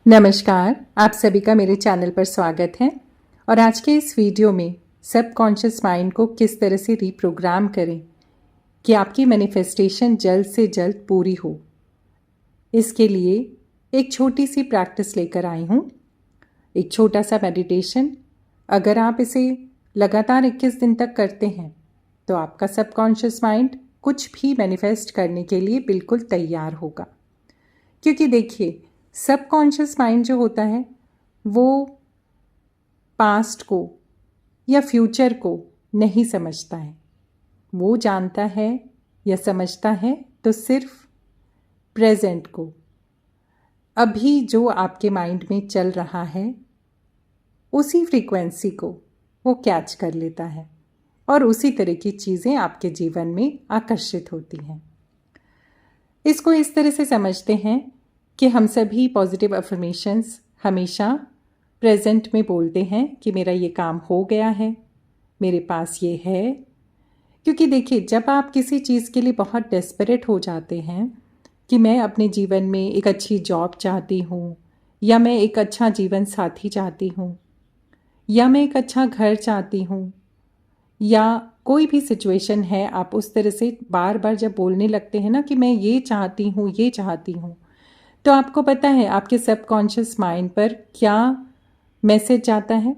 नमस्कार, आप सभी का मेरे चैनल पर स्वागत है। और आज के इस वीडियो में सबकॉन्शियस माइंड को किस तरह से रीप्रोग्राम करें कि आपकी मैनिफेस्टेशन जल्द से जल्द पूरी हो, इसके लिए एक छोटी सी प्रैक्टिस लेकर आई हूँ। एक छोटा सा मेडिटेशन। अगर आप इसे लगातार 21 दिन तक करते हैं तो आपका सबकॉन्शियस माइंड कुछ भी मैनिफेस्ट करने के लिए बिल्कुल तैयार होगा। क्योंकि देखिए, सबकॉन्शियस माइंड जो होता है वो पास्ट को या फ्यूचर को नहीं समझता है। वो जानता है या समझता है तो सिर्फ प्रेजेंट को, अभी जो आपके माइंड में चल रहा है उसी फ्रीक्वेंसी को वो कैच कर लेता है और उसी तरह की चीज़ें आपके जीवन में आकर्षित होती हैं। इसको इस तरह से समझते हैं कि हम सभी पॉजिटिव अफर्मेशंस हमेशा प्रेजेंट में बोलते हैं कि मेरा ये काम हो गया है, मेरे पास ये है। क्योंकि देखिए, जब आप किसी चीज़ के लिए बहुत डेस्परेट हो जाते हैं कि मैं अपने जीवन में एक अच्छी जॉब चाहती हूँ, या मैं एक अच्छा जीवन साथी चाहती हूँ, या मैं एक अच्छा घर चाहती हूँ, या कोई भी सिचुएशन है, आप उस तरह से बार बार जब बोलने लगते हैं ना कि मैं ये चाहती हूँ, ये चाहती हूँ, तो आपको पता है आपके सबकॉन्शियस माइंड पर क्या मैसेज जाता है?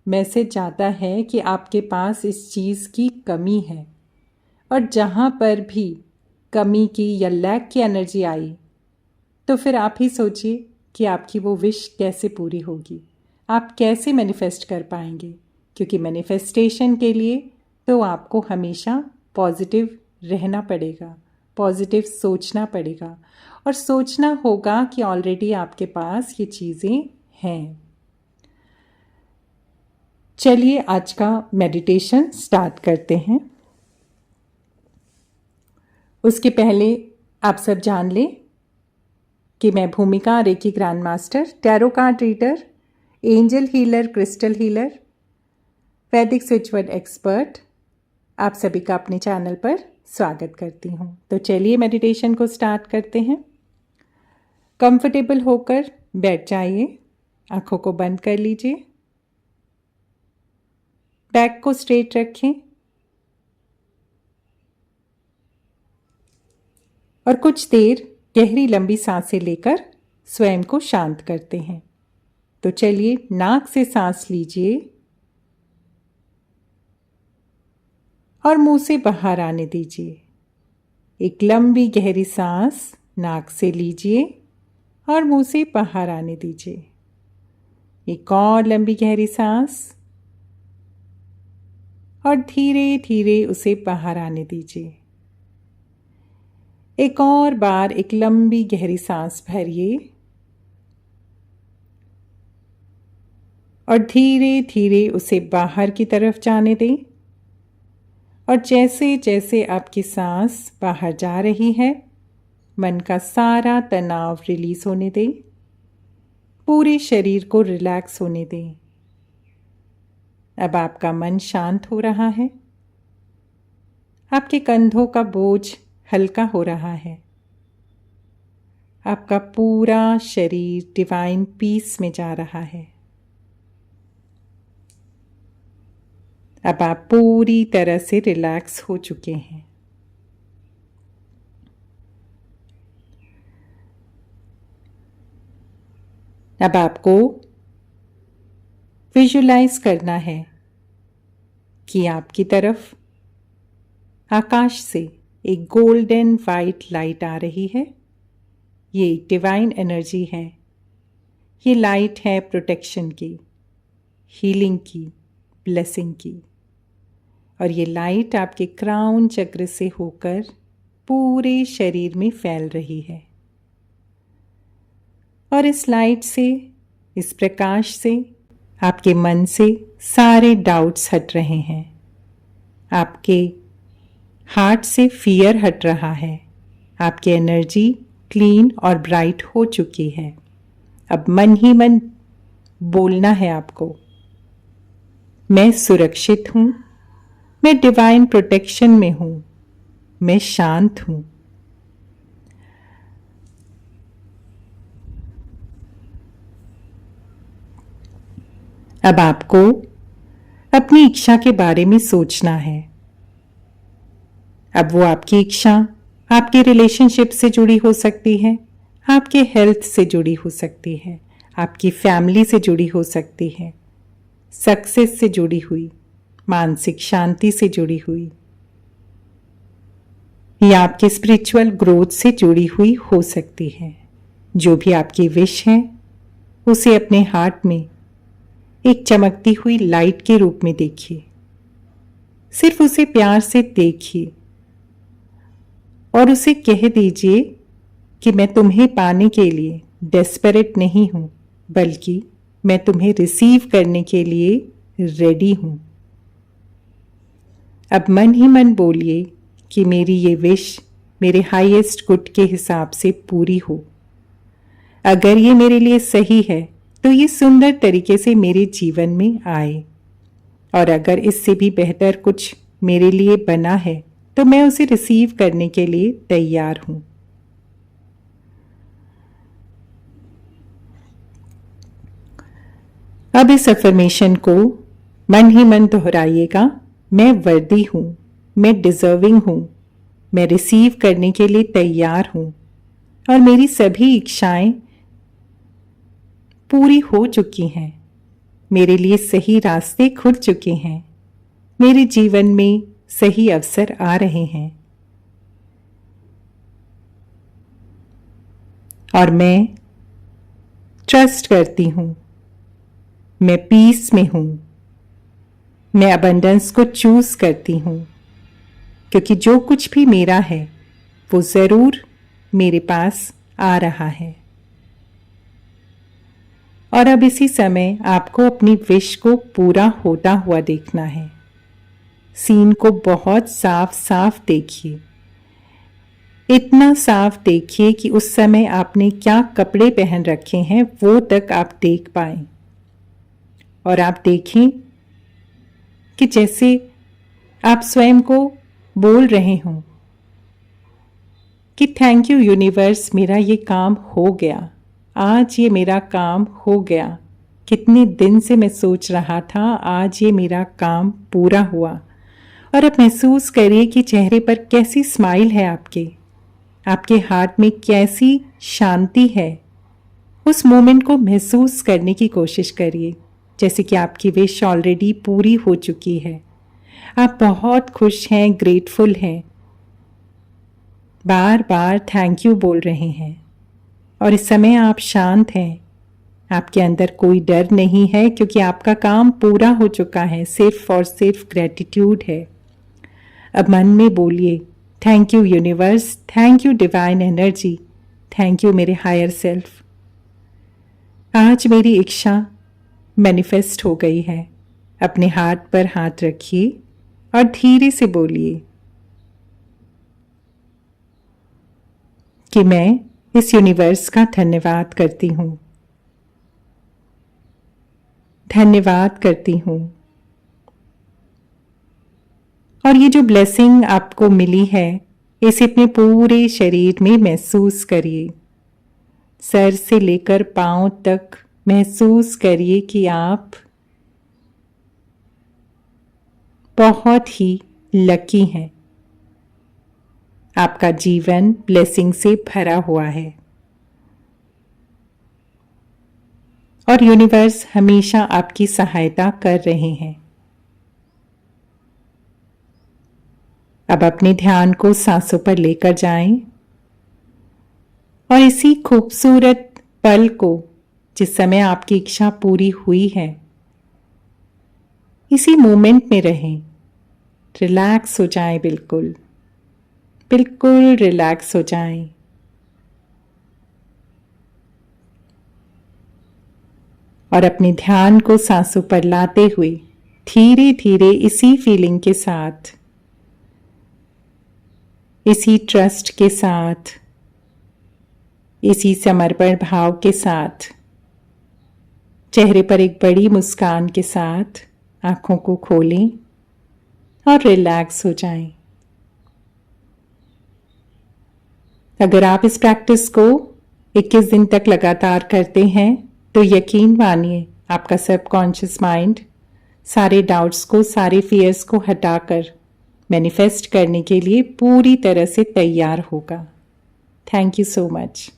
मैसेज जाता है कि आपके पास इस चीज़ की कमी है। और जहाँ पर भी कमी की या लैक की एनर्जी आई तो फिर आप ही सोचिए कि आपकी वो विश कैसे पूरी होगी, आप कैसे मैनिफेस्ट कर पाएंगे। क्योंकि मैनिफेस्टेशन के लिए तो आपको हमेशा पॉजिटिव रहना पड़ेगा, पॉजिटिव सोचना पड़ेगा, और सोचना होगा कि ऑलरेडी आपके पास ये चीज़ें हैं। चलिए आज का मेडिटेशन स्टार्ट करते हैं। उसके पहले आप सब जान लें कि मैं भूमिका, reiki grand master, tarot card reader, angel healer, crystal healer, वैदिक स्विचवर्ड एक्सपर्ट, आप सभी का अपने चैनल पर स्वागत करती हूँ। तो चलिए मेडिटेशन को स्टार्ट करते हैं। कंफर्टेबल होकर बैठ जाइए, आंखों को बंद कर लीजिए, बैक को स्ट्रेट रखें और कुछ देर गहरी लंबी सांसें लेकर स्वयं को शांत करते हैं। तो चलिए नाक से सांस लीजिए और मुंह से बाहर आने दीजिए। एक लंबी गहरी सांस नाक से लीजिए और मुंह से बाहर आने दीजिए। एक और लंबी गहरी सांस और धीरे धीरे उसे बाहर आने दीजिए। एक और बार एक लंबी गहरी सांस भरिए और धीरे धीरे उसे बाहर की तरफ जाने दें। और जैसे जैसे आपकी सांस बाहर जा रही है, मन का सारा तनाव रिलीज होने दें, पूरे शरीर को रिलैक्स होने दें। अब आपका मन शांत हो रहा है, आपके कंधों का बोझ हल्का हो रहा है, आपका पूरा शरीर डिवाइन पीस में जा रहा है। अब आप पूरी तरह से रिलैक्स हो चुके हैं। अब आपको विजुलाइज करना है कि आपकी तरफ आकाश से एक गोल्डन वाइट लाइट आ रही है। ये एक डिवाइन एनर्जी है। ये लाइट है प्रोटेक्शन की, हीलिंग की, ब्लेसिंग की। और ये लाइट आपके क्राउन चक्र से होकर पूरे शरीर में फैल रही है। और इस लाइट से, इस प्रकाश से आपके मन से सारे डाउट्स हट रहे हैं, आपके हार्ट से फियर हट रहा है, आपकी एनर्जी क्लीन और ब्राइट हो चुकी है। अब मन ही मन बोलना है आपको, मैं सुरक्षित हूँ, मैं डिवाइन प्रोटेक्शन में हूँ, मैं शांत हूँ। अब आपको अपनी इच्छा के बारे में सोचना है। अब वो आपकी इच्छा आपके रिलेशनशिप से जुड़ी हो सकती है, आपके हेल्थ से जुड़ी हो सकती है, आपकी फैमिली से जुड़ी हो सकती है, सक्सेस से जुड़ी हुई, मानसिक शांति से जुड़ी हुई, या आपके स्पिरिचुअल ग्रोथ से जुड़ी हुई हो सकती है। जो भी आपकी विश है उसे अपने हार्ट में एक चमकती हुई लाइट के रूप में देखिए। सिर्फ उसे प्यार से देखिए और उसे कह दीजिए कि मैं तुम्हें पाने के लिए डेस्परेट नहीं हूं, बल्कि मैं तुम्हें रिसीव करने के लिए रेडी हूं। अब मन ही मन बोलिए कि मेरी ये विश मेरे हाईएस्ट गुड के हिसाब से पूरी हो। अगर ये मेरे लिए सही है तो ये सुंदर तरीके से मेरे जीवन में आए, और अगर इससे भी बेहतर कुछ मेरे लिए बना है तो मैं उसे रिसीव करने के लिए तैयार हूं। अब इस अफर्मेशन को मन ही मन दोहराइएगा। मैं वर्दी हूं, मैं डिजर्विंग हूं, मैं रिसीव करने के लिए तैयार हूं, और मेरी सभी इच्छाएं पूरी हो चुकी हैं। मेरे लिए सही रास्ते खुल चुके हैं। मेरे जीवन में सही अवसर आ रहे हैं, और मैं ट्रस्ट करती हूं। मैं पीस में हूं। मैं अबंडेंस को चूज करती हूं, क्योंकि जो कुछ भी मेरा है वो जरूर मेरे पास आ रहा है। और अब इसी समय आपको अपनी विश को पूरा होता हुआ देखना है। सीन को बहुत साफ साफ देखिए। इतना साफ देखिए कि उस समय आपने क्या कपड़े पहन रखे हैं वो तक आप देख पाएं। और आप देखें कि जैसे आप स्वयं को बोल रहे हों कि थैंक यू यूनिवर्स, मेरा ये काम हो गया, आज ये मेरा काम हो गया। कितने दिन से मैं सोच रहा था, आज ये मेरा काम पूरा हुआ। और अब महसूस करिए कि चेहरे पर कैसी स्माइल है आपके हार्ट में कैसी शांति है। उस मोमेंट को महसूस करने की कोशिश करिए जैसे कि आपकी विश ऑलरेडी पूरी हो चुकी है। आप बहुत खुश हैं, ग्रेटफुल हैं, बार बार थैंक यू बोल रहे हैं, और इस समय आप शांत हैं। आपके अंदर कोई डर नहीं है, क्योंकि आपका काम पूरा हो चुका है। सिर्फ और सिर्फ ग्रेटिट्यूड है। अब मन में बोलिए, thank you universe, thank you divine energy, thank you मेरे हायर सेल्फ। आज मेरी इच्छा मैनिफेस्ट हो गई है। अपने हाथ पर हाथ रखिए और धीरे से बोलिए कि मैं इस यूनिवर्स का धन्यवाद करती हूँ, धन्यवाद करती हूँ। और ये जो ब्लेसिंग आपको मिली है, इसे अपने पूरे शरीर में महसूस करिए। सर से लेकर पांव तक महसूस करिए कि आप बहुत ही लकी हैं। आपका जीवन ब्लेसिंग से भरा हुआ है, और यूनिवर्स हमेशा आपकी सहायता कर रहे हैं। अब अपने ध्यान को सांसों पर लेकर जाएं, और इसी खूबसूरत पल को, जिस समय आपकी इच्छा पूरी हुई है, इसी मोमेंट में रहें। रिलैक्स हो जाएं, बिल्कुल बिल्कुल रिलैक्स हो जाएं। और अपने ध्यान को सांसों पर लाते हुए धीरे धीरे इसी फीलिंग के साथ, इसी ट्रस्ट के साथ, इसी समर्पण भाव के साथ, चेहरे पर एक बड़ी मुस्कान के साथ आंखों को खोलें और रिलैक्स हो जाएं। अगर आप इस प्रैक्टिस को 21 दिन तक लगातार करते हैं तो यकीन मानिए आपका सबकॉन्शियस माइंड सारे डाउट्स को, सारे फियर्स को हटाकर मैनिफेस्ट करने के लिए पूरी तरह से तैयार होगा। Thank you so much.